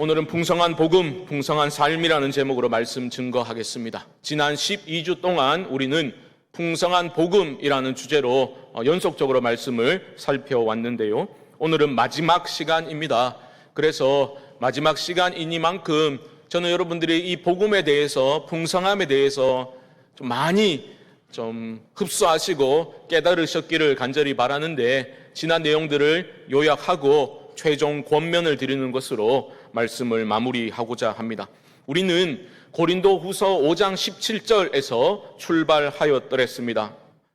오늘은 풍성한 복음, 풍성한 삶이라는 제목으로 말씀 증거하겠습니다. 지난 12주 동안 우리는 풍성한 복음이라는 주제로 연속적으로 말씀을 살펴왔는데요. 오늘은 마지막 시간입니다. 그래서 마지막 시간이니만큼 저는 여러분들이 이 복음에 대해서, 풍성함에 대해서 좀 많이 흡수하시고 깨달으셨기를 간절히 바라는데, 지난 내용들을 요약하고 최종 권면을 드리는 것으로 말씀을 마무리하고자 합니다. 우리는 고린도 후서 5장 17절에서 출발하였더랬습니다.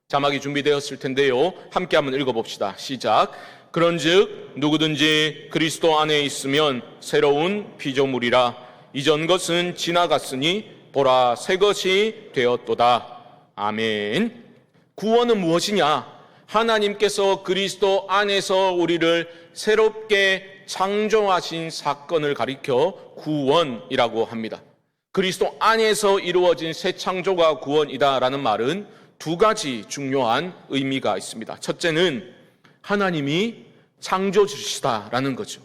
자막이 준비되었을 텐데요. 함께 한번 읽어봅시다. 시작. 그런즉 누구든지 그리스도 안에 있으면 새로운 피조물이라. 이전 것은 지나갔으니 보라 새 것이 되었도다. 아멘. 구원은 무엇이냐? 하나님께서 그리스도 안에서 우리를 새롭게 창조하신 사건을 가리켜 구원이라고 합니다. 그리스도 안에서 이루어진 새 창조가 구원이다라는 말은 두 가지 중요한 의미가 있습니다. 첫째는 하나님이 창조주시다라는 거죠.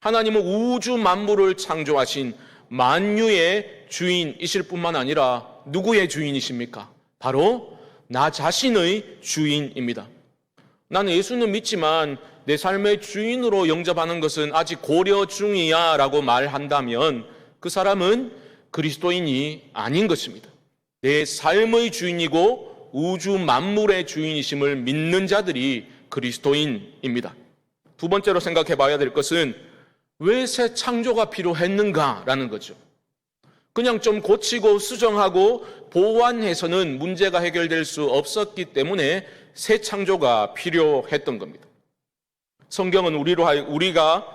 하나님은 우주 만물을 창조하신 만유의 주인이실 뿐만 아니라 누구의 주인이십니까? 바로 나 자신의 주인입니다. 나는 예수는 믿지만 내 삶의 주인으로 영접하는 것은 아직 고려 중이야 라고 말한다면 그 사람은 그리스도인이 아닌 것입니다. 내 삶의 주인이고 우주 만물의 주인이심을 믿는 자들이 그리스도인입니다. 두 번째로 생각해 봐야 될 것은 왜 새 창조가 필요했는가라는 거죠. 그냥 좀 고치고 수정하고 보완해서는 문제가 해결될 수 없었기 때문에 새 창조가 필요했던 겁니다. 성경은 우리가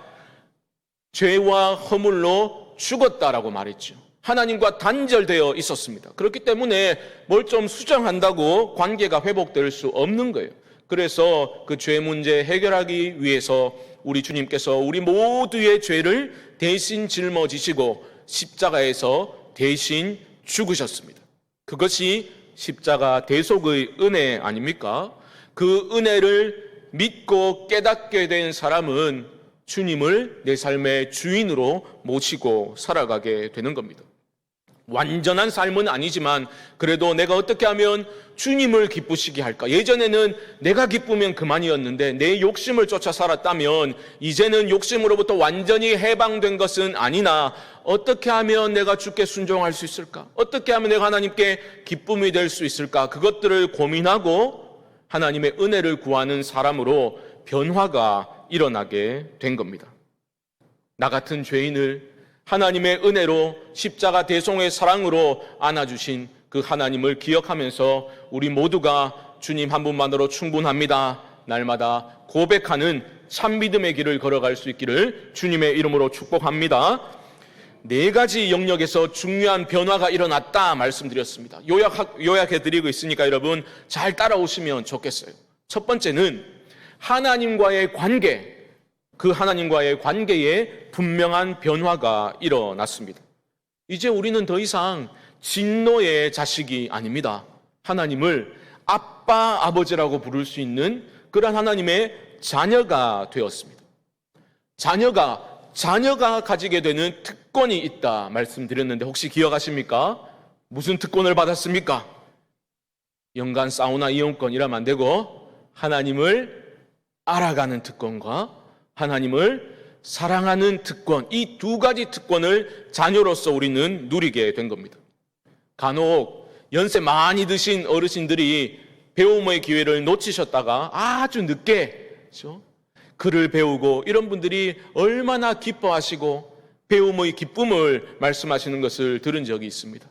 죄와 허물로 죽었다라고 말했죠. 하나님과 단절되어 있었습니다. 그렇기 때문에 뭘 좀 수정한다고 관계가 회복될 수 없는 거예요. 그래서 그 죄 문제 해결하기 위해서 우리 주님께서 우리 모두의 죄를 대신 짊어지시고 십자가에서 대신 죽으셨습니다. 그것이 십자가 대속의 은혜 아닙니까? 그 은혜를 믿고 깨닫게 된 사람은 주님을 내 삶의 주인으로 모시고 살아가게 되는 겁니다. 완전한 삶은 아니지만 그래도 내가 어떻게 하면 주님을 기쁘시게 할까? 예전에는 내가 기쁘면 그만이었는데 내 욕심을 쫓아 살았다면 이제는 욕심으로부터 완전히 해방된 것은 아니나 어떻게 하면 내가 주께 순종할 수 있을까? 어떻게 하면 내가 하나님께 기쁨이 될 수 있을까? 그것들을 고민하고 하나님의 은혜를 구하는 사람으로 변화가 일어나게 된 겁니다. 나 같은 죄인을 하나님의 은혜로 십자가 대속의 사랑으로 안아주신 그 하나님을 기억하면서 우리 모두가 주님 한 분만으로 충분합니다. 날마다 고백하는 참 믿음의 길을 걸어갈 수 있기를 주님의 이름으로 축복합니다. 네 가지 영역에서 중요한 변화가 일어났다 말씀드렸습니다. 요약해드리고 있으니까 여러분 잘 따라오시면 좋겠어요. 첫 번째는 하나님과의 관계, 그 하나님과의 관계에 분명한 변화가 일어났습니다. 이제 우리는 더 이상 진노의 자식이 아닙니다. 하나님을 아빠, 아버지라고 부를 수 있는 그런 하나님의 자녀가 되었습니다. 자녀가 가지게 되는 특권이 있다 말씀드렸는데 혹시 기억하십니까? 무슨 특권을 받았습니까? 연간 사우나 이용권 이러면 안 되고 하나님을 알아가는 특권과 하나님을 사랑하는 특권, 이 두 가지 특권을 자녀로서 우리는 누리게 된 겁니다. 간혹 연세 많이 드신 어르신들이 배움의 기회를 놓치셨다가 아주 늦게 글을 배우고 이런 분들이 얼마나 기뻐하시고 배움의 기쁨을 말씀하시는 것을 들은 적이 있습니다.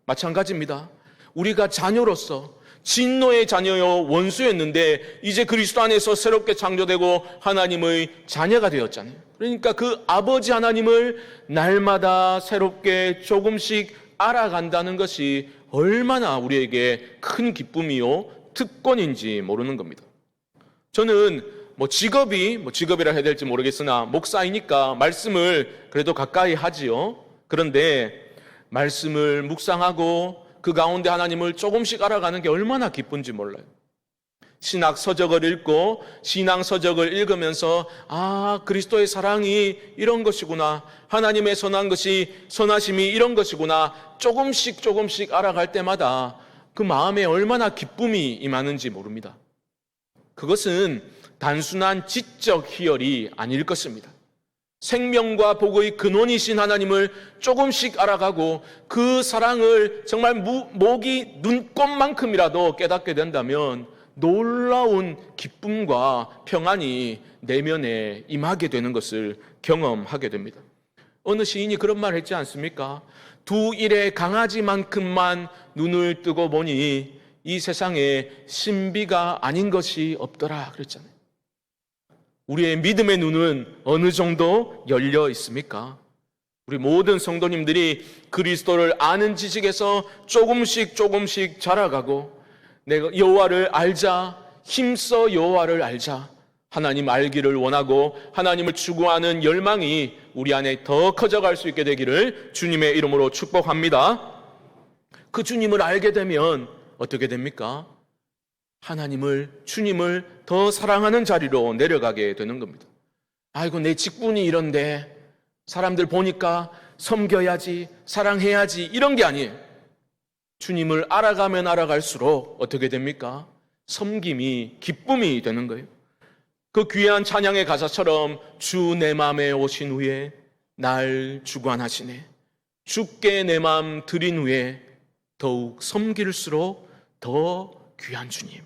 마찬가지입니다. 우리가 자녀로서 진노의 자녀요 원수였는데 이제 그리스도 안에서 새롭게 창조되고 하나님의 자녀가 되었잖아요. 그러니까 그 아버지 하나님을 날마다 새롭게 조금씩 알아간다는 것이 얼마나 우리에게 큰 기쁨이요 특권인지 모르는 겁니다. 저는 직업이라 해야 될지 모르겠으나 목사이니까 말씀을 그래도 가까이 하지요. 그런데 말씀을 묵상하고 그 가운데 하나님을 조금씩 알아가는 게 얼마나 기쁜지 몰라요. 신학 서적을 읽고 신앙 서적을 읽으면서 그리스도의 사랑이 이런 것이구나, 하나님의 선하심이 이런 것이구나 조금씩 알아갈 때마다 그 마음에 얼마나 기쁨이 임하는지 모릅니다. 그것은 단순한 지적 희열이 아닐 것입니다. 생명과 복의 근원이신 하나님을 조금씩 알아가고 그 사랑을 정말 모기 눈곱만큼이라도 깨닫게 된다면 놀라운 기쁨과 평안이 내면에 임하게 되는 것을 경험하게 됩니다. 어느 시인이 그런 말 했지 않습니까? 두 일의 강아지만큼만 눈을 뜨고 보니 이 세상에 신비가 아닌 것이 없더라 그랬잖아요. 우리의 믿음의 눈은 어느 정도 열려 있습니까? 우리 모든 성도님들이 그리스도를 아는 지식에서 조금씩 자라가고 내가 여호와를 알자, 힘써 여호와를 알자, 하나님 알기를 원하고 하나님을 추구하는 열망이 우리 안에 더 커져갈 수 있게 되기를 주님의 이름으로 축복합니다. 그 주님을 알게 되면 어떻게 됩니까? 주님을 더 사랑하는 자리로 내려가게 되는 겁니다. 아이고, 내 직분이 이런데 사람들 보니까 섬겨야지, 사랑해야지, 이런 게 아니에요. 주님을 알아가면 알아갈수록 어떻게 됩니까? 섬김이 기쁨이 되는 거예요. 그 귀한 찬양의 가사처럼 주 내 맘에 오신 후에 날 주관하시네. 주께 내 맘 드린 후에 더욱 섬길수록 더 귀한 주님.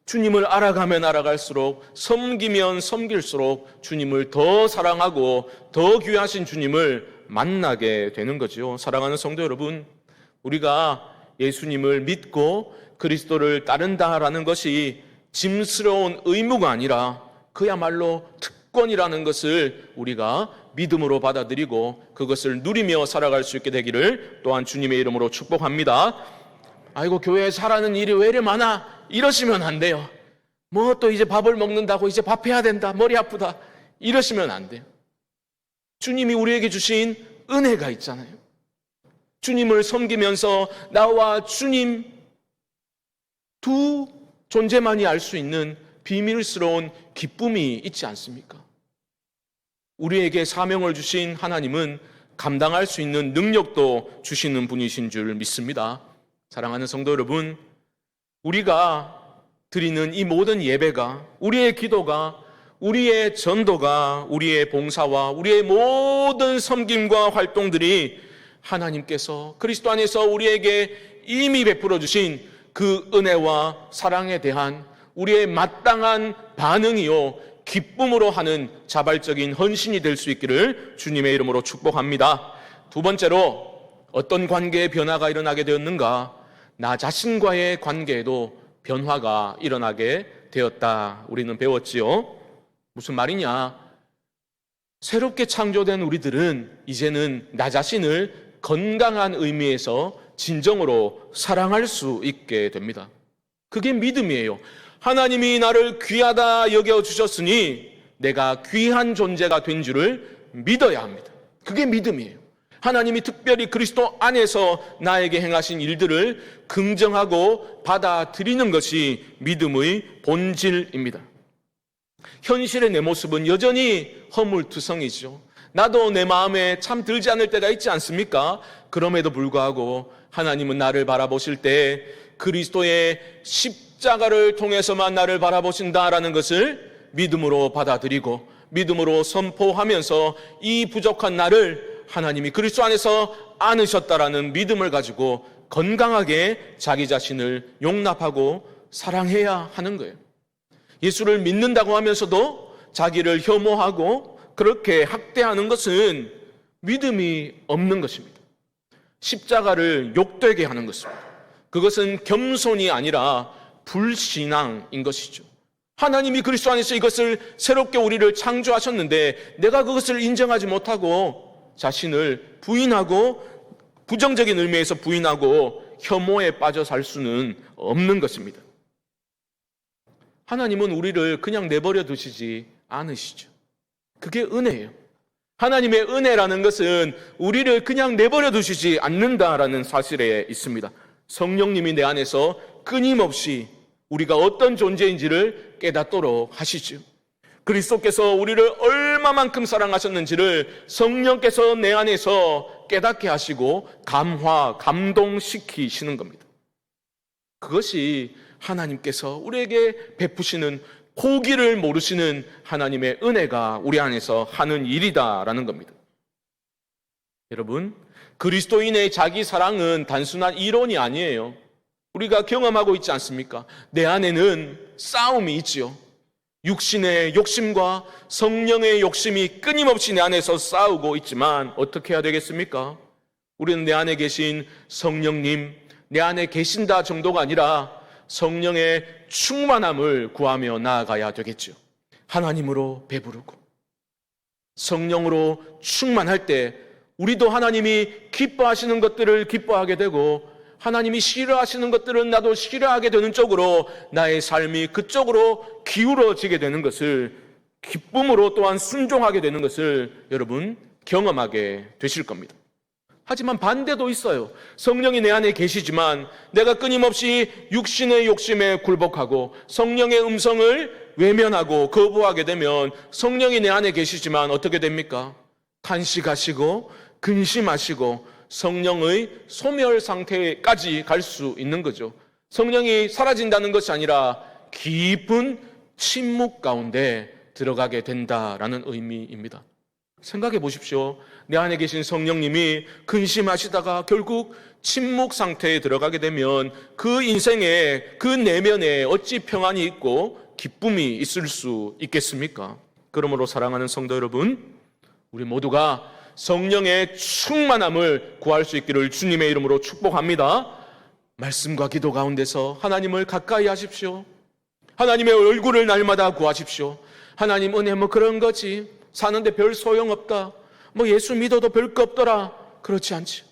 주님을 알아가면 알아갈수록, 섬기면 섬길수록 주님을 더 사랑하고 더 귀하신 주님을 만나게 되는 거죠. 사랑하는 성도 여러분, 우리가 예수님을 믿고 그리스도를 따른다라는 것이 짐스러운 의무가 아니라 그야말로 특권이라는 것을 우리가 믿음으로 받아들이고 그것을 누리며 살아갈 수 있게 되기를 또한 주님의 이름으로 축복합니다. 아이고, 교회에서 하라는 일이 왜 이래 많아? 이러시면 안 돼요. 뭐 또 이제 밥을 먹는다고 이제 밥 해야 된다, 머리 아프다, 이러시면 안 돼요. 주님이 우리에게 주신 은혜가 있잖아요. 주님을 섬기면서 나와 주님 두 존재만이 알 수 있는 비밀스러운 기쁨이 있지 않습니까? 우리에게 사명을 주신 하나님은 감당할 수 있는 능력도 주시는 분이신 줄 믿습니다. 사랑하는 성도 여러분, 우리가 드리는 이 모든 예배가, 우리의 기도가, 우리의 전도가, 우리의 봉사와 우리의 모든 섬김과 활동들이 하나님께서 그리스도 안에서 우리에게 이미 베풀어 주신 그 은혜와 사랑에 대한 우리의 마땅한 반응이요 기쁨으로 하는 자발적인 헌신이 될 수 있기를 주님의 이름으로 축복합니다. 두 번째로 어떤 관계의 변화가 일어나게 되었는가? 나 자신과의 관계에도 변화가 일어나게 되었다. 우리는 배웠지요. 무슨 말이냐? 새롭게 창조된 우리들은 이제는 나 자신을 건강한 의미에서 진정으로 사랑할 수 있게 됩니다. 그게 믿음이에요. 하나님이 나를 귀하다 여겨주셨으니 내가 귀한 존재가 된 줄을 믿어야 합니다. 그게 믿음이에요. 하나님이 특별히 그리스도 안에서 나에게 행하신 일들을 긍정하고 받아들이는 것이 믿음의 본질입니다. 현실의 내 모습은 여전히 허물투성이죠. 나도 내 마음에 참 들지 않을 때가 있지 않습니까? 그럼에도 불구하고 하나님은 나를 바라보실 때 그리스도의 십자가를 통해서만 나를 바라보신다라는 것을 믿음으로 받아들이고 믿음으로 선포하면서 이 부족한 나를 하나님이 그리스도 안에서 안으셨다라는 믿음을 가지고 건강하게 자기 자신을 용납하고 사랑해야 하는 거예요. 예수를 믿는다고 하면서도 자기를 혐오하고 그렇게 학대하는 것은 믿음이 없는 것입니다. 십자가를 욕되게 하는 것입니다. 그것은 겸손이 아니라 불신앙인 것이죠. 하나님이 그리스도 안에서 이것을 새롭게 우리를 창조하셨는데 내가 그것을 인정하지 못하고 자신을 부인하고 부정적인 의미에서 부인하고 혐오에 빠져 살 수는 없는 것입니다. 하나님은 우리를 그냥 내버려 두시지 않으시죠. 그게 은혜예요. 하나님의 은혜라는 것은 우리를 그냥 내버려 두시지 않는다라는 사실에 있습니다. 성령님이 내 안에서 끊임없이 우리가 어떤 존재인지를 깨닫도록 하시죠. 그리스도께서 우리를 얼마만큼 사랑하셨는지를 성령께서 내 안에서 깨닫게 하시고 감동시키시는 겁니다. 그것이 하나님께서 우리에게 베푸시는 고기를 모르시는 하나님의 은혜가 우리 안에서 하는 일이다라는 겁니다. 여러분, 그리스도인의 자기 사랑은 단순한 이론이 아니에요. 우리가 경험하고 있지 않습니까? 내 안에는 싸움이 있지요. 육신의 욕심과 성령의 욕심이 끊임없이 내 안에서 싸우고 있지만 어떻게 해야 되겠습니까? 우리는 내 안에 계신 성령님, 내 안에 계신다 정도가 아니라 성령의 충만함을 구하며 나아가야 되겠죠. 하나님으로 배부르고 성령으로 충만할 때 우리도 하나님이 기뻐하시는 것들을 기뻐하게 되고 하나님이 싫어하시는 것들은 나도 싫어하게 되는 쪽으로 나의 삶이 그쪽으로 기울어지게 되는 것을, 기쁨으로 또한 순종하게 되는 것을 여러분 경험하게 되실 겁니다. 하지만 반대도 있어요. 성령이 내 안에 계시지만 내가 끊임없이 육신의 욕심에 굴복하고 성령의 음성을 외면하고 거부하게 되면 성령이 내 안에 계시지만 어떻게 됩니까? 탄식하시고 근심하시고 성령의 소멸 상태까지 갈 수 있는 거죠. 성령이 사라진다는 것이 아니라 깊은 침묵 가운데 들어가게 된다라는 의미입니다. 생각해 보십시오. 내 안에 계신 성령님이 근심하시다가 결국 침묵 상태에 들어가게 되면 그 인생에, 그 내면에 어찌 평안이 있고 기쁨이 있을 수 있겠습니까? 그러므로 사랑하는 성도 여러분, 우리 모두가 성령의 충만함을 구할 수 있기를 주님의 이름으로 축복합니다. 말씀과 기도 가운데서 하나님을 가까이 하십시오. 하나님의 얼굴을 날마다 구하십시오. 하나님, 은혜 뭐 그런 거지, 사는데 별 소용없다, 뭐 예수 믿어도 별 거 없더라, 그렇지 않지.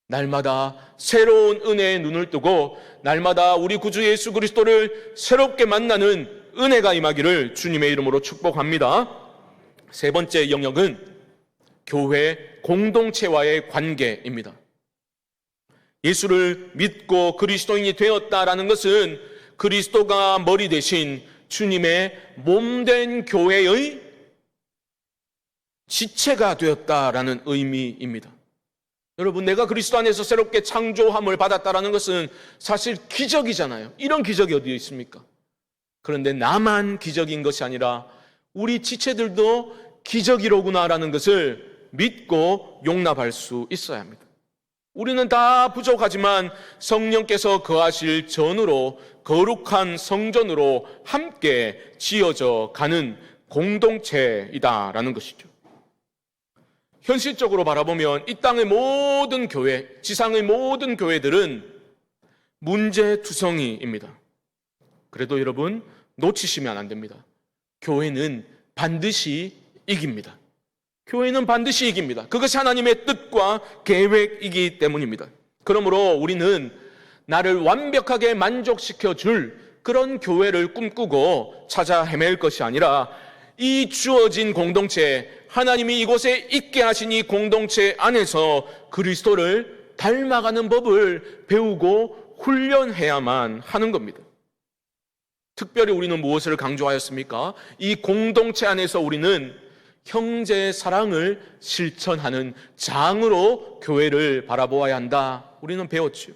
날마다 새로운 은혜의 눈을 뜨고 날마다 우리 구주 예수 그리스도를 새롭게 만나는 은혜가 임하기를 주님의 이름으로 축복합니다. 세 번째 영역은 교회 공동체와의 관계입니다. 예수를 믿고 그리스도인이 되었다라는 것은 그리스도가 머리 대신 주님의 몸된 교회의 지체가 되었다라는 의미입니다. 여러분, 내가 그리스도 안에서 새롭게 창조함을 받았다라는 것은 사실 기적이잖아요. 이런 기적이 어디에 있습니까? 그런데 나만 기적인 것이 아니라 우리 지체들도 기적이로구나라는 것을 믿고 용납할 수 있어야 합니다. 우리는 다 부족하지만 성령께서 거하실 전으로, 거룩한 성전으로 함께 지어져 가는 공동체이다라는 것이죠. 현실적으로 바라보면 이 땅의 모든 교회, 지상의 모든 교회들은 문제투성이입니다. 그래도 여러분, 놓치시면 안 됩니다. 교회는 반드시 이깁니다. 교회는 반드시 이깁니다. 그것이 하나님의 뜻과 계획이기 때문입니다. 그러므로 우리는 나를 완벽하게 만족시켜 줄 그런 교회를 꿈꾸고 찾아 헤맬 것이 아니라 이 주어진 공동체, 하나님이 이곳에 있게 하신 이 공동체 안에서 그리스도를 닮아가는 법을 배우고 훈련해야만 하는 겁니다. 특별히 우리는 무엇을 강조하였습니까? 이 공동체 안에서 우리는 형제의 사랑을 실천하는 장으로 교회를 바라보아야 한다. 우리는 배웠죠.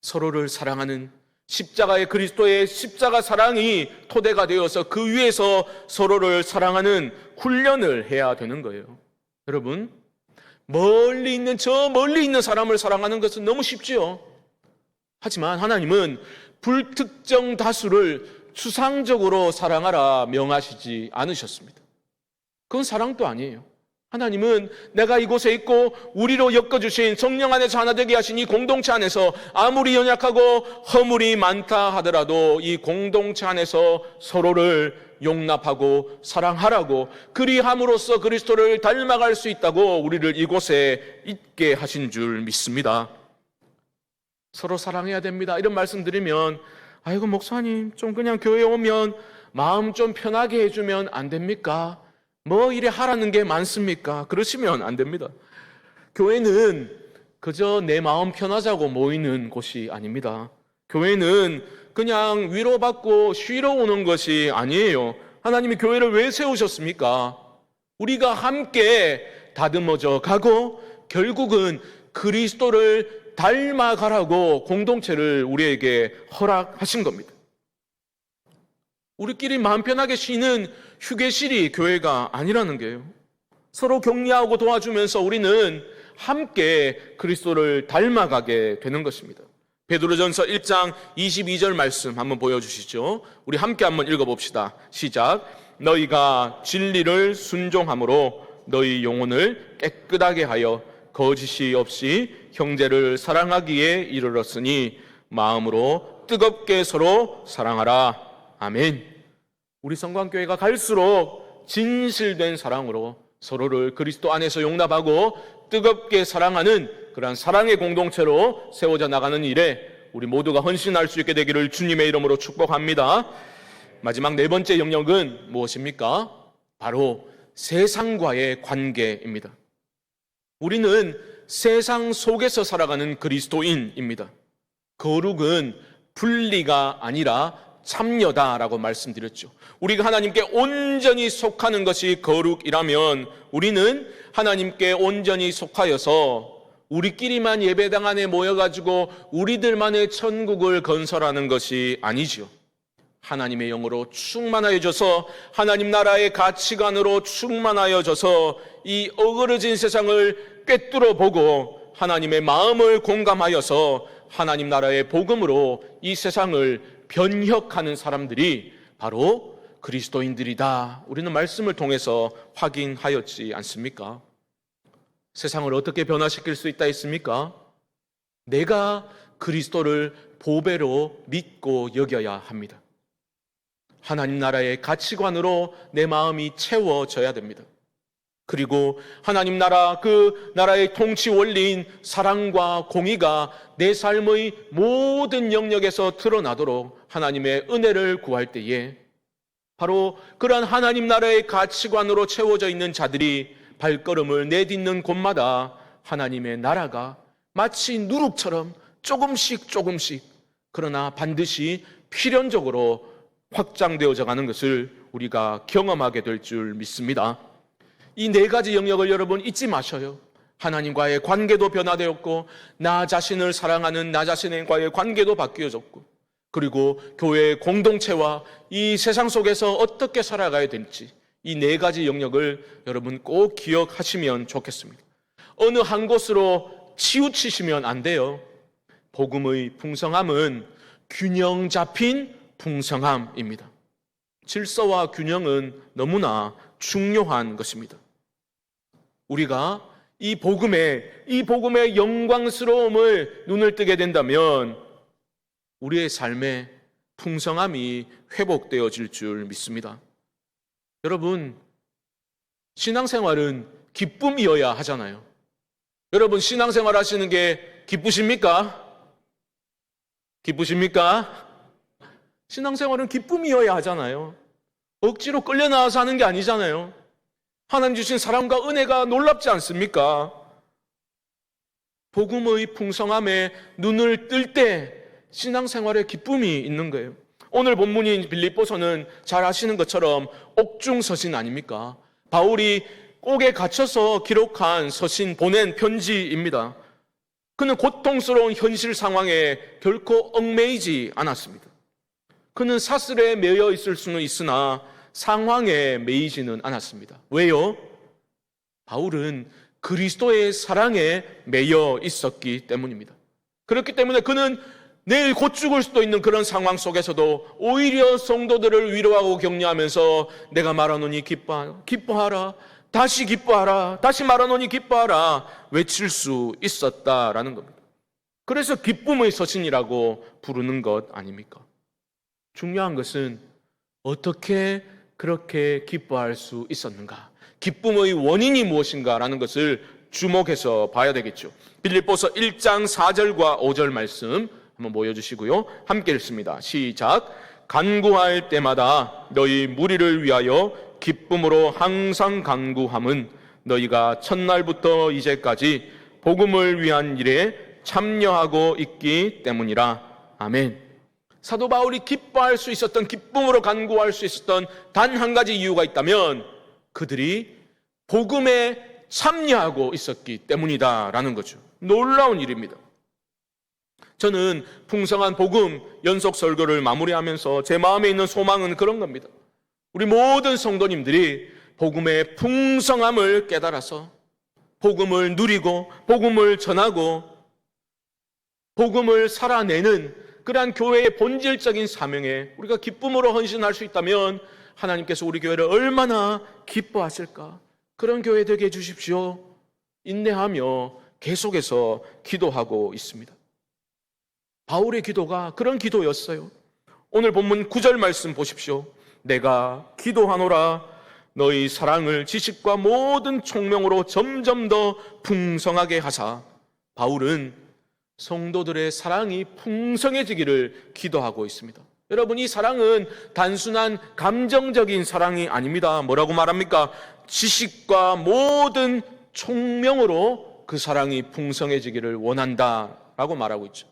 서로를 사랑하는 십자가의 그리스도의 십자가 사랑이 토대가 되어서 그 위에서 서로를 사랑하는 훈련을 해야 되는 거예요. 여러분, 멀리 있는 사람을 사랑하는 것은 너무 쉽지요. 하지만 하나님은 불특정 다수를 추상적으로 사랑하라 명하시지 않으셨습니다. 그건 사랑도 아니에요. 하나님은 내가 이곳에 있고 우리로 엮어주신 성령 안에서 하나 되게 하신 이 공동체 안에서 아무리 연약하고 허물이 많다 하더라도 이 공동체 안에서 서로를 용납하고 사랑하라고, 그리함으로써 그리스도를 닮아갈 수 있다고 우리를 이곳에 있게 하신 줄 믿습니다. 서로 사랑해야 됩니다. 이런 말씀 드리면, 아이고 목사님, 좀 그냥 교회 오면 마음 좀 편하게 해주면 안 됩니까? 뭐 이래 하라는 게 많습니까? 그러시면 안 됩니다. 교회는 그저 내 마음 편하자고 모이는 곳이 아닙니다. 교회는 그냥 위로받고 쉬러 오는 것이 아니에요. 하나님이 교회를 왜 세우셨습니까? 우리가 함께 다듬어져 가고 결국은 그리스도를 닮아가라고 공동체를 우리에게 허락하신 겁니다. 우리끼리 마음 편하게 쉬는 휴게실이 교회가 아니라는 게요. 서로 격려하고 도와주면서 우리는 함께 그리스도를 닮아가게 되는 것입니다. 베드로전서 1장 22절 말씀 한번 보여주시죠. 우리 함께 한번 읽어봅시다. 시작. 너희가 진리를 순종함으로 너희 영혼을 깨끗하게 하여 거짓이 없이 형제를 사랑하기에 이르렀으니 마음으로 뜨겁게 서로 사랑하라. 아멘. 우리 성광교회가 갈수록 진실된 사랑으로 서로를 그리스도 안에서 용납하고 뜨겁게 사랑하는 그러한 사랑의 공동체로 세워져 나가는 일에 우리 모두가 헌신할 수 있게 되기를 주님의 이름으로 축복합니다. 마지막 네 번째 영역은 무엇입니까? 바로 세상과의 관계입니다. 우리는 세상 속에서 살아가는 그리스도인입니다. 거룩은 분리가 아니라 참여다라고 말씀드렸죠. 우리가 하나님께 온전히 속하는 것이 거룩이라면 우리는 하나님께 온전히 속하여서 우리끼리만 예배당 안에 모여가지고 우리들만의 천국을 건설하는 것이 아니지요. 하나님의 영으로 충만하여져서 하나님 나라의 가치관으로 충만하여져서 이 어그러진 세상을 꿰뚫어 보고 하나님의 마음을 공감하여서 하나님 나라의 복음으로 이 세상을 변혁하는 사람들이 바로 그리스도인들이다. 우리는 말씀을 통해서 확인하였지 않습니까? 세상을 어떻게 변화시킬 수 있다 했습니까? 내가 그리스도를 보배로 믿고 여겨야 합니다. 하나님 나라의 가치관으로 내 마음이 채워져야 됩니다. 그리고 하나님 나라, 그 나라의 통치 원리인 사랑과 공의가 내 삶의 모든 영역에서 드러나도록 하나님의 은혜를 구할 때에 바로 그러한 하나님 나라의 가치관으로 채워져 있는 자들이 발걸음을 내딛는 곳마다 하나님의 나라가 마치 누룩처럼 조금씩 그러나 반드시 필연적으로 확장되어져 가는 것을 우리가 경험하게 될 줄 믿습니다. 이 네 가지 영역을 여러분 잊지 마셔요. 하나님과의 관계도 변화되었고 나 자신을 사랑하는 나 자신과의 관계도 바뀌어졌고 그리고 교회의 공동체와 이 세상 속에서 어떻게 살아가야 될지 이 네 가지 영역을 여러분 꼭 기억하시면 좋겠습니다. 어느 한 곳으로 치우치시면 안 돼요. 복음의 풍성함은 균형 잡힌 풍성함입니다. 질서와 균형은 너무나 중요한 것입니다. 우리가 이 복음의 영광스러움을 눈을 뜨게 된다면 우리의 삶의 풍성함이 회복되어질 줄 믿습니다. 여러분, 신앙생활은 기쁨이어야 하잖아요. 여러분, 신앙생활 하시는 게 기쁘십니까? 기쁘십니까? 신앙생활은 기쁨이어야 하잖아요. 억지로 끌려 나와서 하는 게 아니잖아요. 하나님 주신 사랑과 은혜가 놀랍지 않습니까? 복음의 풍성함에 눈을 뜰 때 신앙생활에 기쁨이 있는 거예요. 오늘 본문인 빌립보서는 잘 아시는 것처럼 옥중서신 아닙니까? 바울이 옥에 갇혀서 기록한 서신, 보낸 편지입니다. 그는 고통스러운 현실 상황에 결코 얽매이지 않았습니다. 그는 사슬에 매여 있을 수는 있으나 상황에 매이지는 않았습니다. 왜요? 바울은 그리스도의 사랑에 매여 있었기 때문입니다. 그렇기 때문에 그는 내일 곧 죽을 수도 있는 그런 상황 속에서도 오히려 성도들을 위로하고 격려하면서 내가 말하노니 기뻐하라, 다시 기뻐하라, 다시 말하노니 기뻐하라 외칠 수 있었다라는 겁니다. 그래서 기쁨의 서신이라고 부르는 것 아닙니까? 중요한 것은 어떻게 그렇게 기뻐할 수 있었는가? 기쁨의 원인이 무엇인가라는 것을 주목해서 봐야 되겠죠. 빌립보서 1장 4절과 5절 말씀 한번 보여주시고요. 함께 읽습니다. 시작. 간구할 때마다 너희 무리를 위하여 기쁨으로 항상 간구함은 너희가 첫날부터 이제까지 복음을 위한 일에 참여하고 있기 때문이라. 아멘. 사도 바울이 기뻐할 수 있었던, 기쁨으로 간구할 수 있었던 단 한 가지 이유가 있다면 그들이 복음에 참여하고 있었기 때문이다라는 거죠. 놀라운 일입니다. 저는 풍성한 복음 연속 설교를 마무리하면서 제 마음에 있는 소망은 그런 겁니다. 우리 모든 성도님들이 복음의 풍성함을 깨달아서 복음을 누리고 복음을 전하고 복음을 살아내는 그러한 교회의 본질적인 사명에 우리가 기쁨으로 헌신할 수 있다면 하나님께서 우리 교회를 얼마나 기뻐하실까. 그런 교회 되게 해주십시오. 인내하며 계속해서 기도하고 있습니다. 바울의 기도가 그런 기도였어요. 오늘 본문 9절 말씀 보십시오. 내가 기도하노라 너희 사랑을 지식과 모든 총명으로 점점 더 풍성하게 하사. 바울은 성도들의 사랑이 풍성해지기를 기도하고 있습니다. 여러분, 이 사랑은 단순한 감정적인 사랑이 아닙니다. 뭐라고 말합니까? 지식과 모든 총명으로 그 사랑이 풍성해지기를 원한다라고 말하고 있죠.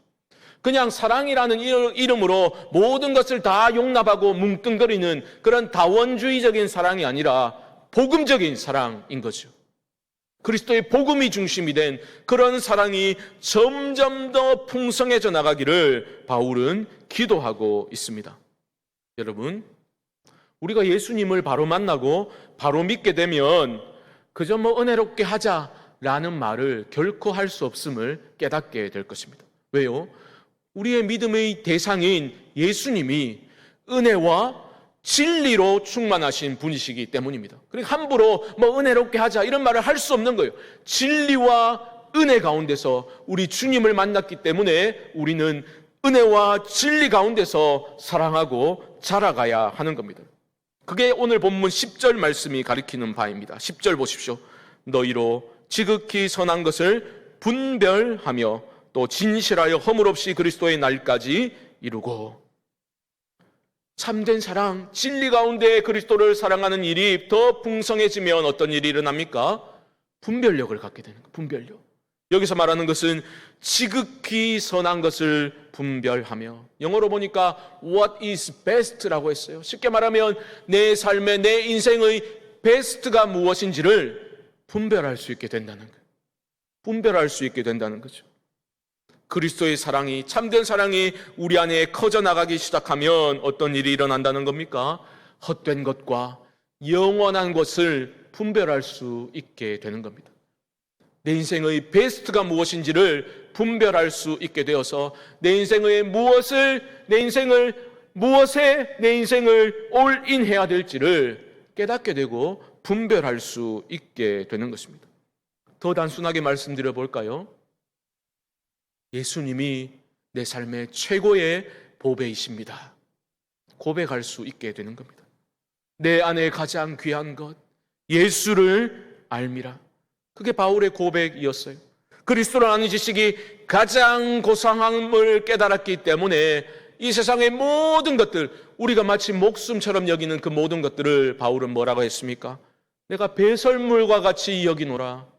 그냥 사랑이라는 이름으로 모든 것을 다 용납하고 뭉뚱거리는 그런 다원주의적인 사랑이 아니라 복음적인 사랑인 거죠. 그리스도의 복음이 중심이 된 그런 사랑이 점점 더 풍성해져 나가기를 바울은 기도하고 있습니다. 여러분, 우리가 예수님을 바로 만나고 바로 믿게 되면 그저 은혜롭게 하자라는 말을 결코 할 수 없음을 깨닫게 될 것입니다. 왜요? 우리의 믿음의 대상인 예수님이 은혜와 진리로 충만하신 분이시기 때문입니다. 그러니까 함부로 은혜롭게 하자 이런 말을 할 수 없는 거예요. 진리와 은혜 가운데서 우리 주님을 만났기 때문에 우리는 은혜와 진리 가운데서 사랑하고 자라가야 하는 겁니다. 그게 오늘 본문 10절 말씀이 가리키는 바입니다. 10절 보십시오. 너희로 지극히 선한 것을 분별하며 또 진실하여 허물없이 그리스도의 날까지 이루고. 참된 사랑, 진리 가운데 그리스도를 사랑하는 일이 더 풍성해지면 어떤 일이 일어납니까? 분별력을 갖게 되는 거예요. 분별력. 여기서 말하는 것은 지극히 선한 것을 분별하며, 영어로 보니까 what is best라고 했어요. 쉽게 말하면 내 삶의, 내 인생의 베스트가 무엇인지를 분별할 수 있게 된다는 거예요. 분별할 수 있게 된다는 거죠. 그리스도의 사랑이, 참된 사랑이 우리 안에 커져나가기 시작하면 어떤 일이 일어난다는 겁니까? 헛된 것과 영원한 것을 분별할 수 있게 되는 겁니다. 내 인생의 베스트가 무엇인지를 분별할 수 있게 되어서 내 인생의 무엇에 내 인생을 올인해야 될지를 깨닫게 되고 분별할 수 있게 되는 것입니다. 더 단순하게 말씀드려 볼까요? 예수님이 내 삶의 최고의 보배이십니다. 고백할 수 있게 되는 겁니다. 내 안에 가장 귀한 것, 예수를 알미라. 그게 바울의 고백이었어요. 그리스도를 아는 지식이 가장 고상함을 깨달았기 때문에 이 세상의 모든 것들, 우리가 마치 목숨처럼 여기는 그 모든 것들을 바울은 뭐라고 했습니까? 내가 배설물과 같이 여기노라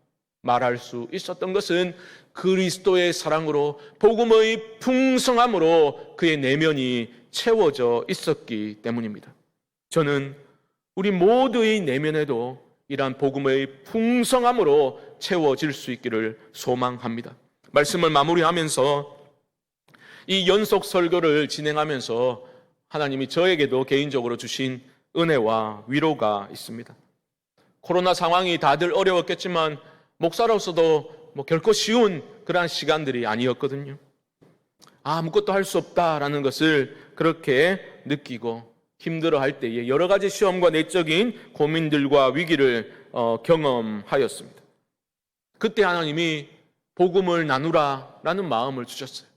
말할 수 있었던 것은 그리스도의 사랑으로, 복음의 풍성함으로 그의 내면이 채워져 있었기 때문입니다. 저는 우리 모두의 내면에도 이러한 복음의 풍성함으로 채워질 수 있기를 소망합니다. 말씀을 마무리하면서 이 연속 설교를 진행하면서 하나님이 저에게도 개인적으로 주신 은혜와 위로가 있습니다. 코로나 상황이 다들 어려웠겠지만 목사로서도 결코 쉬운 그러한 시간들이 아니었거든요. 아무것도 할 수 없다라는 것을 그렇게 느끼고 힘들어할 때에 여러 가지 시험과 내적인 고민들과 위기를 경험하였습니다. 그때 하나님이 복음을 나누라라는 마음을 주셨어요.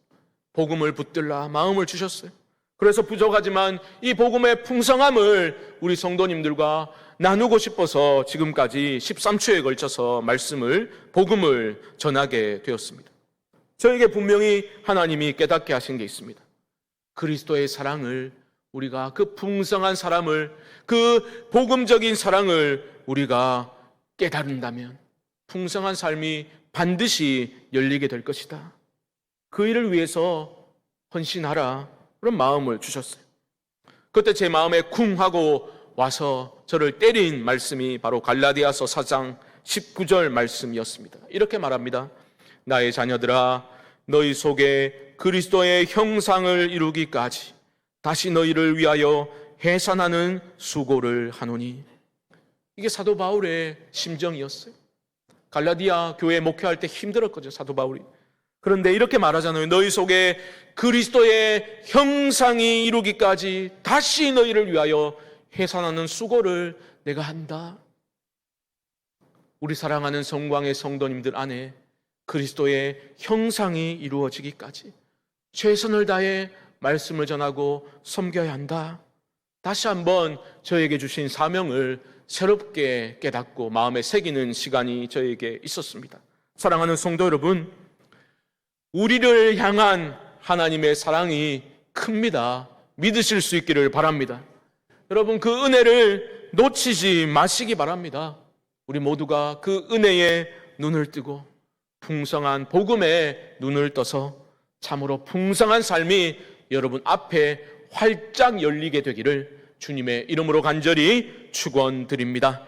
복음을 붙들라 마음을 주셨어요. 그래서 부족하지만 이 복음의 풍성함을 우리 성도님들과 나누고 싶어서 지금까지 13초에 걸쳐서 복음을 전하게 되었습니다. 저에게 분명히 하나님이 깨닫게 하신 게 있습니다. 그리스도의 사랑을 우리가, 그 풍성한 사랑을, 그 복음적인 사랑을 우리가 깨달은다면 풍성한 삶이 반드시 열리게 될 것이다. 그 일을 위해서 헌신하라 그런 마음을 주셨어요. 그때 제 마음에 쿵 하고 와서 저를 때린 말씀이 바로 갈라디아서 4장 19절 말씀이었습니다. 이렇게 말합니다. 나의 자녀들아, 너희 속에 그리스도의 형상을 이루기까지 다시 너희를 위하여 해산하는 수고를 하노니. 이게 사도 바울의 심정이었어요. 갈라디아 교회 목회할 때 힘들었거든요, 사도 바울이. 그런데 이렇게 말하잖아요. 너희 속에 그리스도의 형상이 이루기까지 다시 너희를 위하여 해산하는 수고를 내가 한다. 우리 사랑하는 성광의 성도님들 안에 그리스도의 형상이 이루어지기까지 최선을 다해 말씀을 전하고 섬겨야 한다. 다시 한번 저에게 주신 사명을 새롭게 깨닫고 마음에 새기는 시간이 저에게 있었습니다. 사랑하는 성도 여러분, 우리를 향한 하나님의 사랑이 큽니다. 믿으실 수 있기를 바랍니다. 여러분, 그 은혜를 놓치지 마시기 바랍니다. 우리 모두가 그 은혜에 눈을 뜨고 풍성한 복음에 눈을 떠서 참으로 풍성한 삶이 여러분 앞에 활짝 열리게 되기를 주님의 이름으로 간절히 축원드립니다.